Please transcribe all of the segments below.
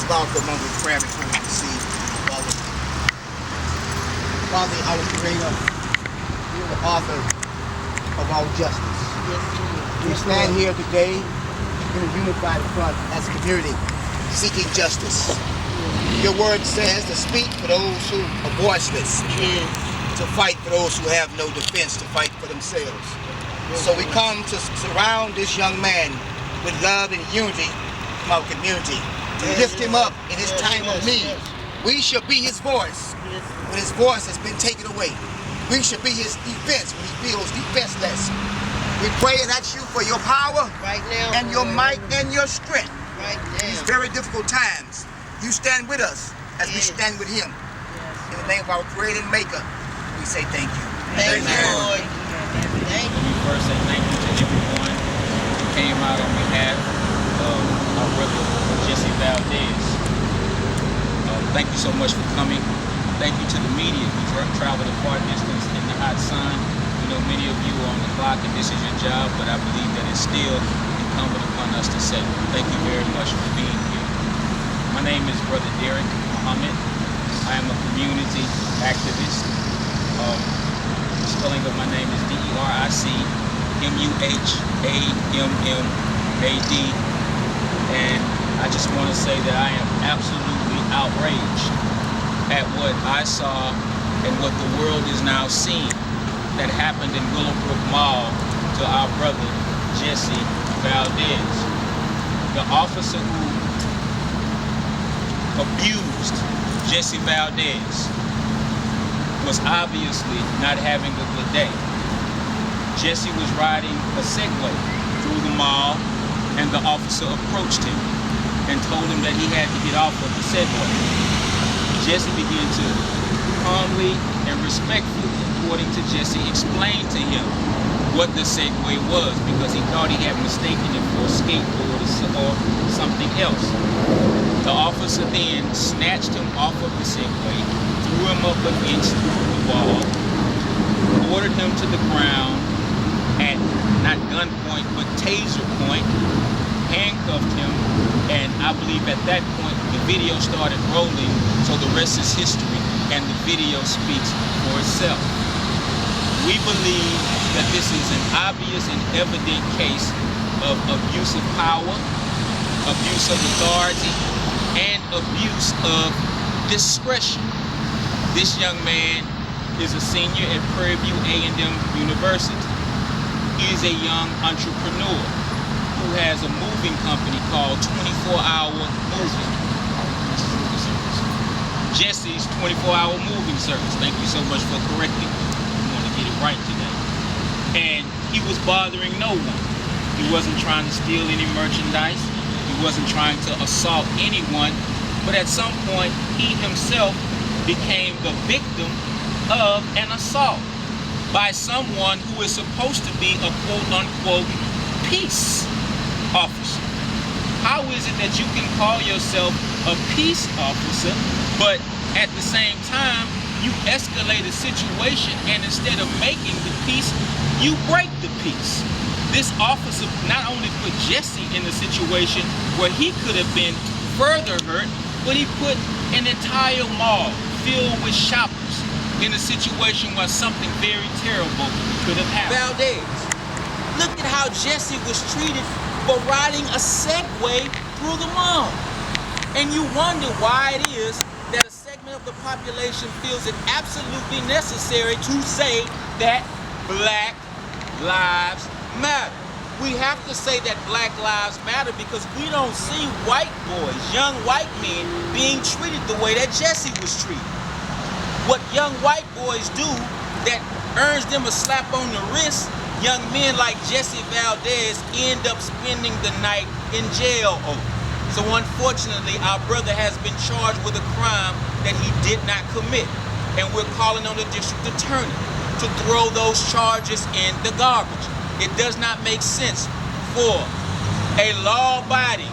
Let's bow for a moment of prayer before we receive all of it. Father, our Creator, you are the author of all justice. We stand here today in a unified front as a community seeking justice. Your word says to speak for those who are voiceless, to fight for those who have no defense, to fight for themselves. So we come to surround this young man with love and unity from our community, to lift him up in his time of need. We shall be his voice when his voice has been taken away. We shall be his defense when he feels defenseless. We pray and ask you for your power right now, and your might and your strength. Right now. These very difficult times, you stand with us as we stand with him. In the name of our Creator and Maker, we say thank you. Thank you, Lord. Thank you. Let me first say thank you to everyone who came out on behalf of our brother Jesse Valdez. Thank you so much for coming. Thank you to the media who traveled a far distance in the hot sun. You know, many of you are on the clock and this is your job, but I believe that it's still incumbent upon us to say thank you very much for being here. My name is Brother Derek Muhammad. I am a community activist. The spelling of my name is DERICMUHAMMAD, and I just want to say that I am absolutely outraged at what I saw and what the world is now seeing that happened in Willowbrook Mall to our brother Jesse Valdez. The officer who abused Jesse Valdez was obviously not having a good day. Jesse was riding a Segway through the mall and the officer approached him and told him that he had to get off of the Segway. Jesse began to calmly and respectfully, according to Jesse, explain to him what the Segway was because he thought he had mistaken it for a skateboard or something else. The officer then snatched him off of the Segway, threw him up against the wall, ordered him to the ground at not gunpoint but taser point, handcuffed him, and I believe at that point the video started rolling, so the rest is history and the video speaks for itself. We believe that this is an obvious and evident case of abuse of power, abuse of authority, and abuse of discretion. This young man is a senior at Prairie View A&M University. He is a young entrepreneur who has a moving company called 24-Hour Moving. Jesse's 24-Hour Moving Service. Thank you so much for correcting me. I want to get it right today. And he was bothering no one. He wasn't trying to steal any merchandise. He wasn't trying to assault anyone. But at some point, he himself became the victim of an assault by someone who is supposed to be a quote-unquote peace officer. How is it that you can call yourself a peace officer, but at the same time, you escalate a situation and instead of making the peace, you break the peace? This officer not only put Jesse in a situation where he could have been further hurt, but he put an entire mall filled with shoppers in a situation where something very terrible could have happened. Valdez, look at how Jesse was treated for riding a Segway through the mall. And you wonder why it is that a segment of the population feels it absolutely necessary to say that Black Lives Matter. We have to say that Black Lives Matter because we don't see white boys, young white men, being treated the way that Jesse was treated. What young white boys do that earns them a slap on the wrist, young men like Jesse Valdez end up spending the night in jail over. So unfortunately, our brother has been charged with a crime that he did not commit. And we're calling on the district attorney to throw those charges in the garbage. It does not make sense for a law-abiding,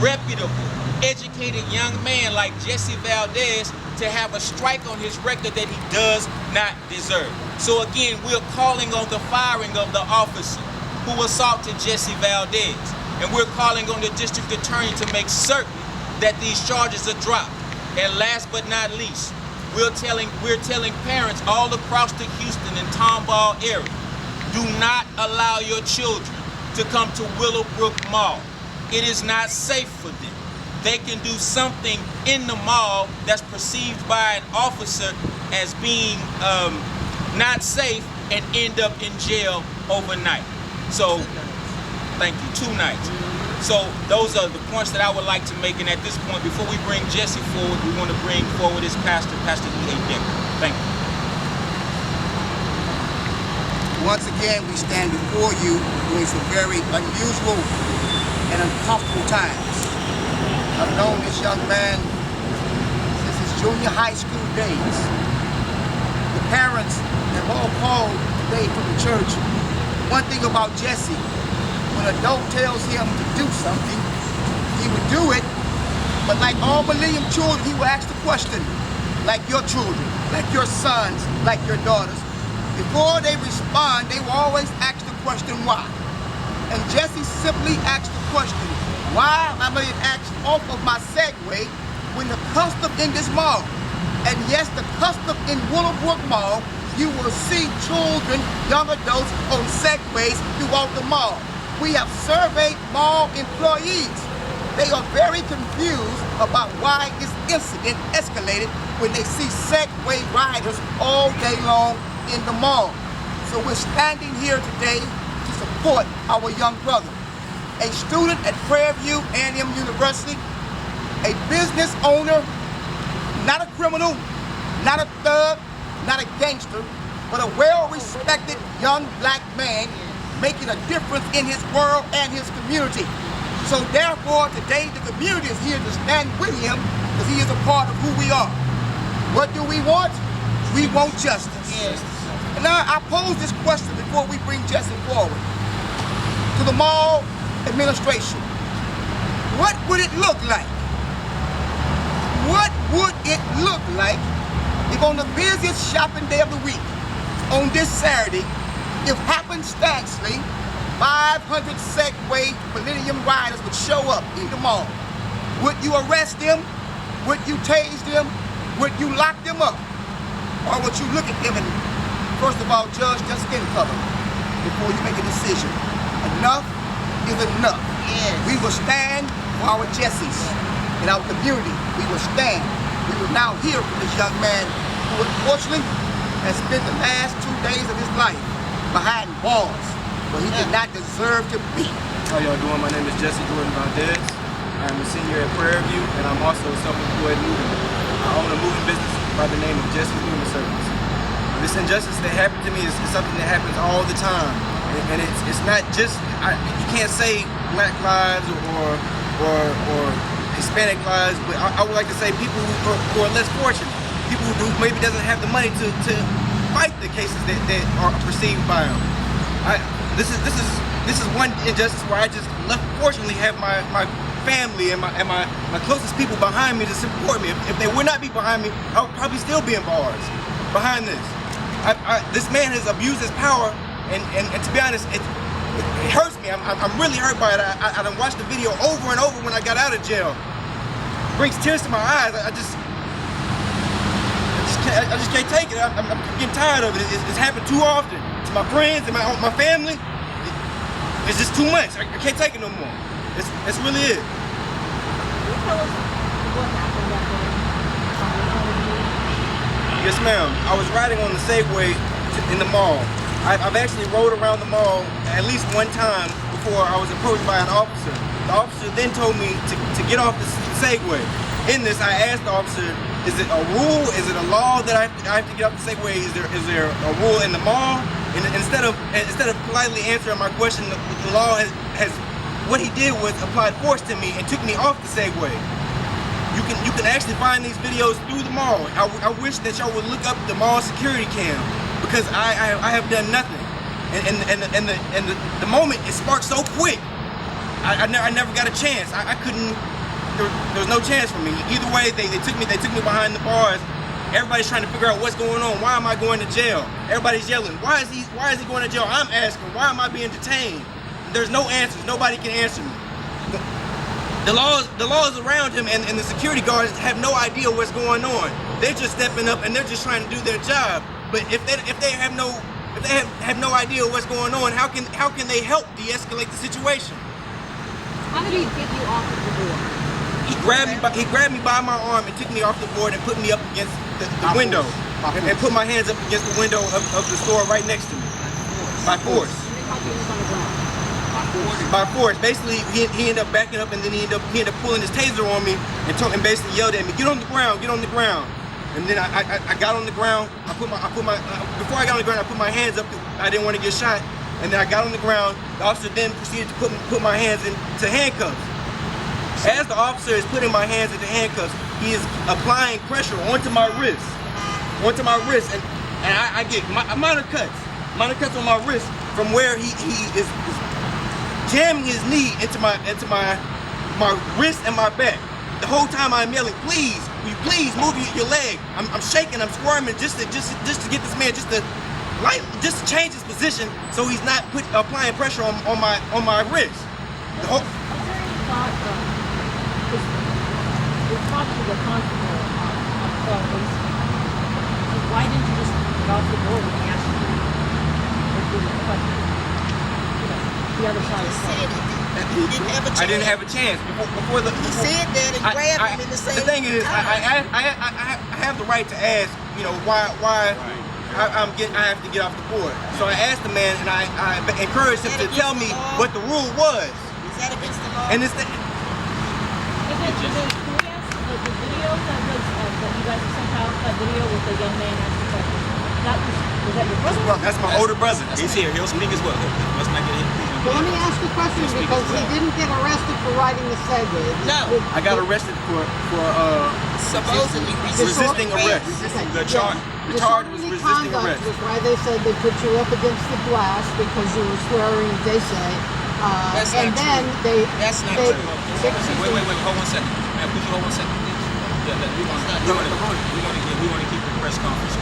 reputable, educated young man like Jesse Valdez to have a strike on his record that he does not deserve. So again, we're calling on the firing of the officer who assaulted Jesse Valdez. And we're calling on the district attorney to make certain that these charges are dropped. And last but not least, we're telling parents all across the Houston and Tomball area, do not allow your children to come to Willowbrook Mall. It is not safe for them. They can do something in the mall that's perceived by an officer as being not safe and end up in jail overnight. So, thank you, 2 nights. So those are the points that I would like to make, and at this point, before we bring Jesse forward, we want to bring forward his pastor, Pastor E.A. Decker. Thank you. Once again, we stand before you during some very unusual and uncomfortable times. I've known this young man since his junior high school days. The parents have all called today from the church. One thing about Jesse, when an adult tells him to do something, he would do it, but like all millennium children, he will ask the question, like your children, like your sons, like your daughters. Before they respond, they will always ask the question, why? And Jesse simply asked the question, why am I being asked off of my Segway when the custom in this mall? And yes, the custom in Willowbrook Mall, you will see children, young adults on Segways throughout the mall. We have surveyed mall employees. They are very confused about why this incident escalated when they see Segway riders all day long in the mall. So we're standing here today to support our young brother, a student at Prairie View A&M University, a business owner, not a criminal, not a thug, not a gangster, but a well-respected young black man making a difference in his world and his community. So therefore, today the community is here to stand with him because he is a part of who we are. What do we want? We want justice. Yes. And now I pose this question before we bring Jesse forward. To the mall administration, what would it look like? What would it look like if on the busiest shopping day of the week, on this Saturday, if happenstancely 500 Segway Millennium riders would show up in the mall? Would you arrest them? Would you tase them? Would you lock them up? Or would you look at them and, first of all, judge their skin color before you make a decision? Enough is enough. Yes. We will stand for our Jessies in our community. We will stand. We will now hear from this young man who unfortunately has spent the last 2 days of his life behind bars where he did not deserve to be. How y'all doing? My name is Jesse Jordan Valdez. I'm a senior at Prairie View, and I'm also a self-employed mover. I own a moving business by the name of Jesse's Moving Service. This injustice that happened to me is something that happens all the time, and it's not just, you can't say black lives or Hispanic lives, but I would like to say people who are less fortunate, people who maybe doesn't have the money to fight the cases that are perceived by them. This is one injustice where I just fortunately have my family and my closest people behind me to support me. If they would not be behind me, I would probably still be in bars behind this. This man has abused his power, and to be honest, it hurts me. I'm really hurt by it. I done watched the video over and over when I got out of jail. It brings tears to my eyes. I just can't take it. I'm getting tired of it. It's happened too often to my friends and my family. It's just too much. I can't take it no more. It's really it. Yes, ma'am. I was riding on the Segway in the mall. I've actually rode around the mall at least one time before I was approached by an officer. The officer then told me to get off the Segway. In this, I asked the officer, is it a rule? Is it a law that I have to get off the Segway? Is there a rule in the mall? And instead of politely answering my question, the law has what he did was applied force to me and took me off the Segway. You can actually find these videos through the mall. I wish that y'all would look up the mall security cam, because I have done nothing. And the moment it sparked so quick, I never got a chance. I couldn't. There was no chance for me. Either way, they took me behind the bars. Everybody's trying to figure out what's going on. Why am I going to jail? Everybody's yelling. Why is he going to jail? I'm asking. Why am I being detained? There's no answers. Nobody can answer me. The law is around him, and the security guards have no idea what's going on. They're just stepping up and they're just trying to do their job. But if they have no idea what's going on, how can they help de-escalate the situation? How did he get you off of the board? He grabbed me by my arm and took me off the board and put me up against the window and put my hands up against the window of the store right next to me. By force. By force. Basically, he ended up backing up, and then he ended up pulling his taser on me and basically yelled at me, "Get on the ground, get on the ground." And then I got on the ground. Before I got on the ground, I put my hands up. I didn't want to get shot. And then I got on the ground. The officer then proceeded to put my hands into handcuffs. As the officer is putting my hands into handcuffs, he is applying pressure onto my wrist, and I get minor cuts on my wrist from where he is jamming his knee into my wrist and my back. The whole time I'm yelling, "Please, will you please move your leg?" I'm shaking, I'm squirming just to get this man just to change his position so he's not applying pressure on my wrist. The whole. We talked to the constable on Club Racing. Why didn't you just get off the board when he asked you to do the question? The other side of the phone. He didn't have a chance. I didn't have a chance before the. He said that and grabbed him in the same The thing is, time. I have the right to ask, why I have to get off the board. So I asked the man, and I encouraged him to tell me what the rule was. Is that against the law? And it's the, Can we ask the video that you guys sent out, that video with the young man asking questions? Was that your brother? that's my older brother. He's here. He'll speak as well. Let's not get him. Well, let me ask you a question because he didn't get arrested for riding the Segway. No. I got arrested for Supposedly resisting arrest. The charge was Disorderly resisting conduct arrest. was why they said they put you up against the glass because you were swearing, they say. That's and not then true. they. That's not they, true. Wait, hold 1 second. Man, could you hold 1 second, please? Yeah, we want to keep the press conference.